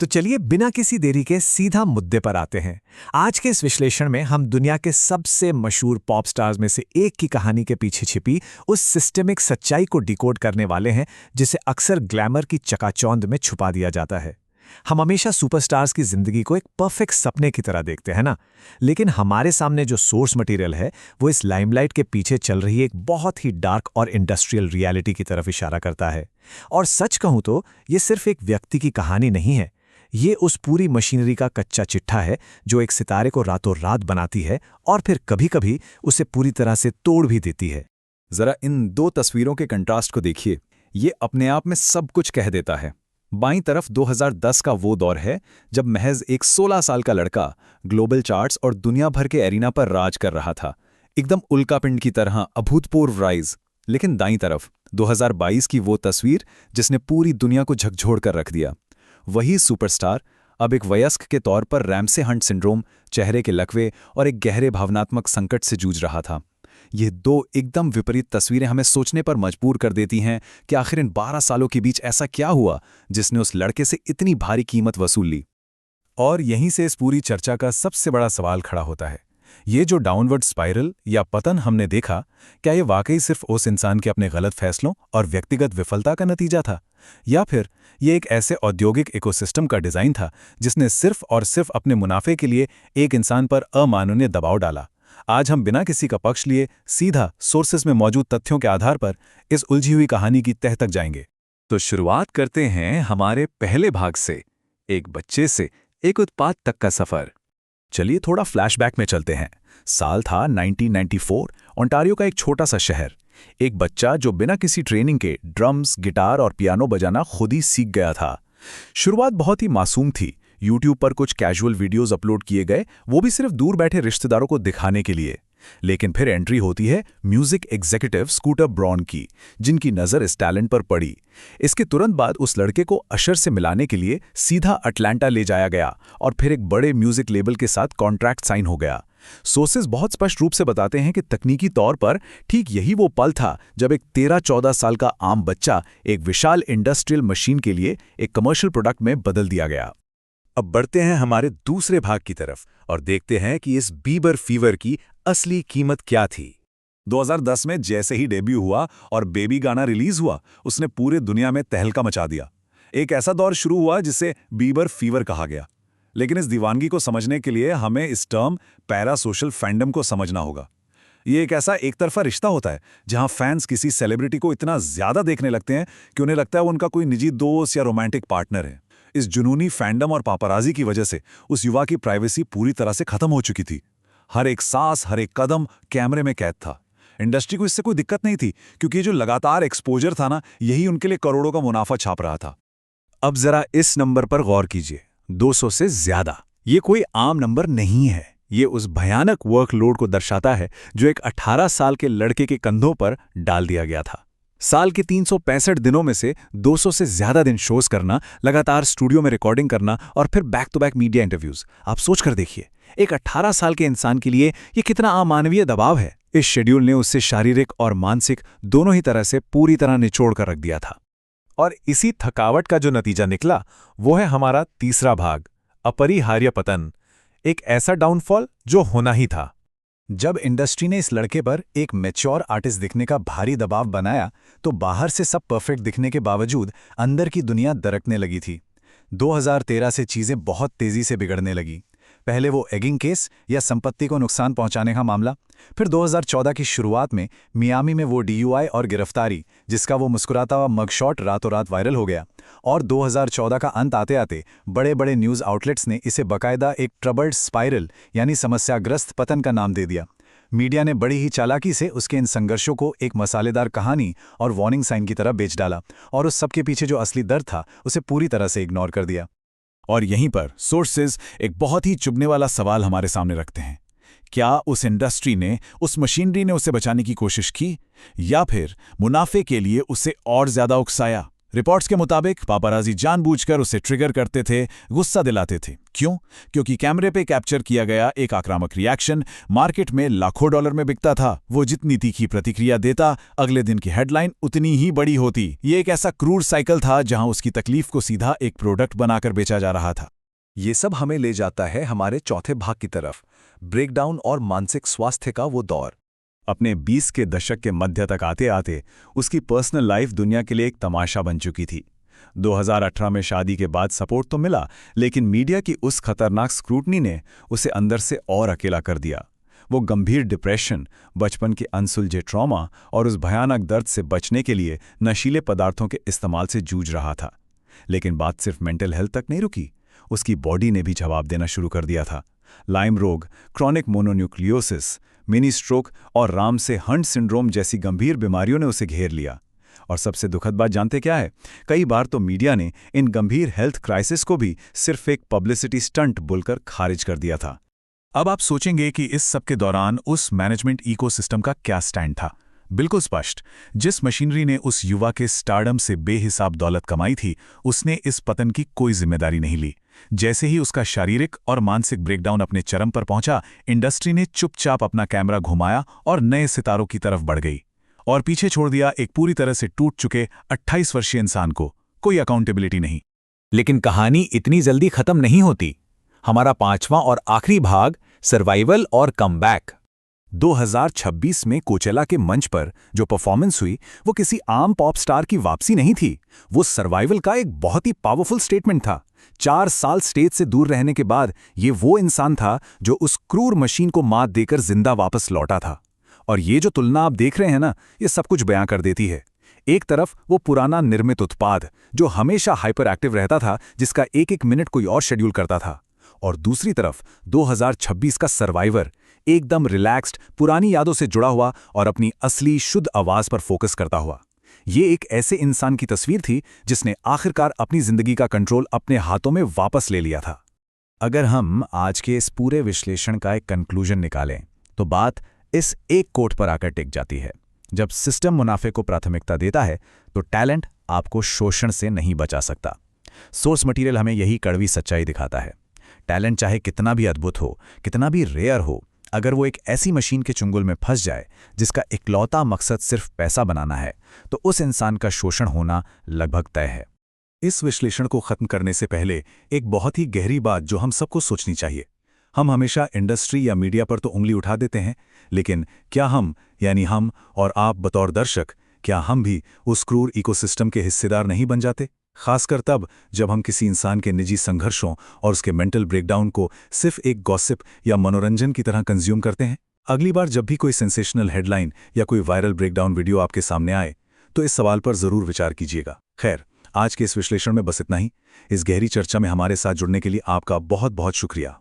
तो चलिए बिना किसी देरी के सीधा मुद्दे पर आते हैं। आज के इस विश्लेषण में हम दुनिया के सबसे मशहूर पॉप स्टार्स में से एक की कहानी के पीछे छिपी उस सिस्टेमिक सच्चाई को डिकोड करने वाले हैं जिसे अक्सर ग्लैमर की चकाचौंध में छुपा दिया जाता है। हम हमेशा सुपरस्टार्स की जिंदगी को एक परफेक्ट सपने की तरह देखते हैं ना, लेकिन हमारे सामने जो सोर्स मटेरियल है वो इस लाइमलाइट के पीछे चल रही एक बहुत ही डार्क और इंडस्ट्रियल रियलिटी की तरफ इशारा करता है। और सच कहूं तो ये सिर्फ एक व्यक्ति की कहानी नहीं है, ये उस पूरी मशीनरी का कच्चा चिट्ठा है जो एक सितारे को रातों रात बनाती है और फिर कभी-कभी उसे पूरी तरह से तोड़ भी देती है। जरा इन दो तस्वीरों के कंट्रास्ट को देखिए, ये अपने आप में सब कुछ कह देता है। बाईं तरफ 2010 का वो दौर है जब महज एक 16 साल का लड़का ग्लोबल चार्ट्स और दुनिया भर के एरिना पर राज कर रहा था, एकदम उल्कापिंड की तरह अभूतपूर्व राइज। लेकिन दाईं तरफ 2022 की वो तस्वीर जिसने पूरी दुनिया को झकझोर कर रख दिया। वही सुपरस्टार अब एक वयस्क के तौर पर रैमसे हंट सिंड्रोम, चेहरे के लकवे और एक गहरे भावनात्मक संकट से जूझ रहा था। ये दो एकदम विपरीत तस्वीरें हमें सोचने पर मजबूर कर देती हैं कि आखिर इन 12 सालों के बीच ऐसा क्या हुआ जिसने उस लड़के से इतनी भारी कीमत वसूल ली। और यहीं से इस पूरी चर्चा का सबसे बड़ा सवाल खड़ा होता है, ये जो डाउनवर्ड स्पाइरल या पतन हमने देखा, क्या ये वाकई सिर्फ उस इंसान के अपने गलत फैसलों और व्यक्तिगत विफलता का नतीजा था, या फिर ये एक ऐसे औद्योगिक इकोसिस्टम का डिजाइन था जिसने सिर्फ और सिर्फ अपने मुनाफे के लिए एक इंसान पर अमानवीय दबाव डाला। आज हम बिना किसी का पक्ष लिए सीधा सोर्सेस में मौजूद तथ्यों के आधार पर इस उलझी हुई कहानी की तह तक जाएंगे। तो शुरुआत करते हैं हमारे पहले भाग से, एक बच्चे से एक उत्पाद तक का सफर। चलिए थोड़ा फ्लैशबैक में चलते हैं। साल था 1994, ओंटारियो का एक छोटा सा शहर। एक बच्चा जो बिना किसी ट्रेनिंग के ड्रम्स, गिटार और पियानो बजाना खुद ही सीख गया था। शुरुआत बहुत ही मासूम थी। यूट्यूब पर कुछ कैजुअल वीडियोस अपलोड किए गए, वो भी सिर्फ दूर बैठे रिश्तेदारों को दिखाने के लिए। लेकिन फिर एंट्री होती है म्यूजिक एग्जीक्यूटिव स्कूटर ब्रॉन की, जिनकी नज़र इस टैलेंट पर पड़ी। इसके तुरंत बाद उस लड़के को अशर से मिलाने के लिए सीधा अटलांटा ले जाया गया और फिर एक बड़े म्यूजिक लेबल के साथ कॉन्ट्रैक्ट साइन हो गया। सोर्सेज बहुत स्पष्ट रूप से बताते हैं कि तकनीकी तौर पर ठीक यही वो पल था जब एक 13-14 साल का आम बच्चा एक विशाल इंडस्ट्रियल मशीन के लिए एक कमर्शियल प्रोडक्ट में बदल दिया गया। अब बढ़ते हैं हमारे दूसरे भाग की तरफ और देखते हैं कि इस बीबर फीवर की असली कीमत क्या थी। 2010 में जैसे ही डेब्यू हुआ और बेबी गाना रिलीज हुआ, उसने पूरे दुनिया में तहलका मचा दिया। एक ऐसा दौर शुरू हुआ जिसे बीबर फीवर कहा गया। लेकिन इस दीवानगी को समझने के लिए हमें इस टर्म पैरा सोशल फैंडम को समझना होगा। ये एक ऐसा एक तरफा रिश्ता होता है जहां फैंस किसी सेलिब्रिटी को इतना ज्यादा देखने लगते हैं कि उन्हें लगता है वो उनका कोई निजी दोस्त या रोमांटिक पार्टनर है। इस जुनूनी फैंडम और पापराजी की वजह से उस युवा की प्राइवेसी पूरी तरह से खत्म हो चुकी थी। हर एक सांस, हर एक कदम कैमरे में कैद था। इंडस्ट्री को इससे कोई दिक्कत नहीं थी क्योंकि जो लगातार एक्सपोजर था ना, यही उनके लिए करोड़ों का मुनाफा छाप रहा था। अब जरा इस नंबर पर गौर कीजिए, 200 से ज्यादा। ये कोई आम नंबर नहीं है। ये उस भयानक वर्कलोड को दर्शाता है जो एक 18 साल के लड़के के कंधों पर डाल दिया गया था। साल के 365 दिनों में से 200 से ज्यादा दिन शोज करना, लगातार स्टूडियो में रिकॉर्डिंग करना और फिर back to back media interviews. आप सोच कर देखिए, एक 18 साल के इंसान के लिए ये कितना अमानवीय दबाव है। इस शेड्यूल ने उससे शारीरिक और मानसिक दोनों ही तरह से पूरी तरह निचोड़ कर रख दिया था। और इसी थकावट का जो नतीजा निकला वो है हमारा तीसरा भाग, अपरिहार्य पतन। एक ऐसा डाउनफॉल जो होना ही था। जब इंडस्ट्री ने इस लड़के पर एक मैच्योर आर्टिस्ट दिखने का भारी दबाव बनाया तो बाहर से सब परफेक्ट दिखने के बावजूद अंदर की दुनिया दरकने लगी थी। 2013 से चीजें बहुत तेजी से बिगड़ने लगी। पहले वो एगिंग केस या संपत्ति को नुकसान पहुंचाने का मामला, फिर 2014 की शुरुआत में मियामी में वो DUI और गिरफ्तारी जिसका वो मुस्कुराता हुआ मगशॉट रातों रात वायरल हो गया। और 2014 का अंत आते आते बड़े बड़े न्यूज़ आउटलेट्स ने इसे बाकायदा एक ट्रबल्ड स्पाइरल यानी समस्याग्रस्त पतन का नाम दे दिया। मीडिया ने बड़ी ही चालाकी से उसके इन संघर्षों को एक मसालेदार कहानी और वार्निंग साइन की तरह बेच डाला और उस सबके पीछे जो असली दर्द था उसे पूरी तरह से इग्नोर कर दिया। और यहीं पर सोर्सेज एक बहुत ही चुभने वाला सवाल हमारे सामने रखते हैं। क्या उस इंडस्ट्री ने, उस मशीनरी ने उसे बचाने की कोशिश की, या फिर मुनाफे के लिए उसे और ज्यादा उकसाया? रिपोर्ट्स के मुताबिक पापाराजी जानबूझकर उसे ट्रिगर करते थे, गुस्सा दिलाते थे। क्यों? क्योंकि कैमरे पे कैप्चर किया गया एक आक्रामक रिएक्शन मार्केट में लाखों डॉलर में बिकता था। वो जितनी तीखी प्रतिक्रिया देता, अगले दिन की हेडलाइन उतनी ही बड़ी होती। ये एक ऐसा क्रूर साइकिल था जहां उसकी तकलीफ को सीधा एक प्रोडक्ट बनाकर बेचा जा रहा था। ये सब हमें ले जाता है हमारे चौथे भाग की तरफ, ब्रेकडाउन और मानसिक स्वास्थ्य का वो दौर। अपने 20 के दशक के मध्य तक आते आते उसकी पर्सनल लाइफ दुनिया के लिए एक तमाशा बन चुकी थी। 2018 में शादी के बाद सपोर्ट तो मिला, लेकिन मीडिया की उस खतरनाक स्क्रूटनी ने उसे अंदर से और अकेला कर दिया। वो गंभीर डिप्रेशन, बचपन के अनसुलझे ट्रॉमा और उस भयानक दर्द से बचने के लिए नशीले पदार्थों के इस्तेमाल से जूझ रहा था। लेकिन बात सिर्फ मेंटल हेल्थ तक नहीं रुकी, उसकी बॉडी ने भी जवाब देना शुरू कर दिया था। लाइम रोग, क्रॉनिक मोनोन्यूक्लियोसिस, मिनी स्ट्रोक और राम से हंट सिंड्रोम जैसी गंभीर बीमारियों ने उसे घेर लिया। और सबसे दुखद बात जानते क्या है? कई बार तो मीडिया ने इन गंभीर हेल्थ क्राइसिस को भी सिर्फ एक पब्लिसिटी स्टंट बोलकर खारिज कर दिया था। अब आप सोचेंगे कि इस सब के दौरान उस मैनेजमेंट इकोसिस्टम का क्या स्टैंड था? बिल्कुल स्पष्ट। जिस मशीनरी ने उस युवा के स्टारडम से बेहिसाब दौलत कमाई थी, उसने इस पतन की कोई जिम्मेदारी नहीं ली। जैसे ही उसका शारीरिक और मानसिक ब्रेकडाउन अपने चरम पर पहुंचा, इंडस्ट्री ने चुपचाप अपना कैमरा घुमाया और नए सितारों की तरफ बढ़ गई और पीछे छोड़ दिया एक पूरी तरह से टूट चुके 28 वर्षीय इंसान को। कोई अकाउंटेबिलिटी नहीं। लेकिन कहानी इतनी जल्दी खत्म नहीं होती। हमारा 5वां और आखिरी भाग, सर्वाइवल और कमबैक। 2026 में कोचेला के मंच पर जो परफॉर्मेंस हुई, वो किसी आम पॉप स्टार की वापसी नहीं थी। वो सर्वाइवल का एक बहुत ही पावरफुल स्टेटमेंट था। 4 साल स्टेज से दूर रहने के बाद ये वो इंसान था जो उस क्रूर मशीन को मात देकर जिंदा वापस लौटा था। और ये जो तुलना आप देख रहे हैं ना, ये सब कुछ बयां कर देती है। एक तरफ वो पुराना निर्मित उत्पाद जो हमेशा हाइपर एक्टिव रहता था, जिसका एक एक मिनट कोई और शेड्यूल करता था, और दूसरी तरफ 2026 का सर्वाइवर, एकदम रिलैक्स्ड, पुरानी यादों से जुड़ा हुआ और अपनी असली शुद्ध आवाज पर फोकस करता हुआ। ये एक ऐसे इंसान की तस्वीर थी जिसने आखिरकार अपनी जिंदगी का कंट्रोल अपने हाथों में वापस ले लिया था। अगर हम आज के इस पूरे विश्लेषण का एक कंक्लूजन निकालें, तो बात इस एक कोट पर आकर टिक जाती है। जब सिस्टम मुनाफे को प्राथमिकता देता है, तो टैलेंट आपको शोषण से नहीं बचा सकता। सोर्स मटेरियल हमें यही कड़वी सच्चाई दिखाता है। टैलेंट चाहे कितना भी अद्भुत हो, कितना भी रेयर हो, अगर वो एक ऐसी मशीन के चुंगल में फंस जाए जिसका इकलौता मकसद सिर्फ पैसा बनाना है, तो उस इंसान का शोषण होना लगभग तय है। इस विश्लेषण को खत्म करने से पहले एक बहुत ही गहरी बात जो हम सबको सोचनी चाहिए। हम हमेशा इंडस्ट्री या मीडिया पर तो उंगली उठा देते हैं, लेकिन क्या हम, यानी हम और आप बतौर दर्शक, क्या हम भी उस क्रूर इकोसिस्टम के हिस्सेदार नहीं बन जाते? खासकर तब जब हम किसी इंसान के निजी संघर्षों और उसके मेंटल ब्रेकडाउन को सिर्फ एक गॉसिप या मनोरंजन की तरह कंज्यूम करते हैं। अगली बार जब भी कोई सेंसेशनल हेडलाइन या कोई वायरल ब्रेकडाउन वीडियो आपके सामने आए, तो इस सवाल पर जरूर विचार कीजिएगा। खैर, आज के इस विश्लेषण में बस इतना ही। इस गहरी चर्चा में हमारे साथ जुड़ने के लिए आपका बहुत बहुत शुक्रिया।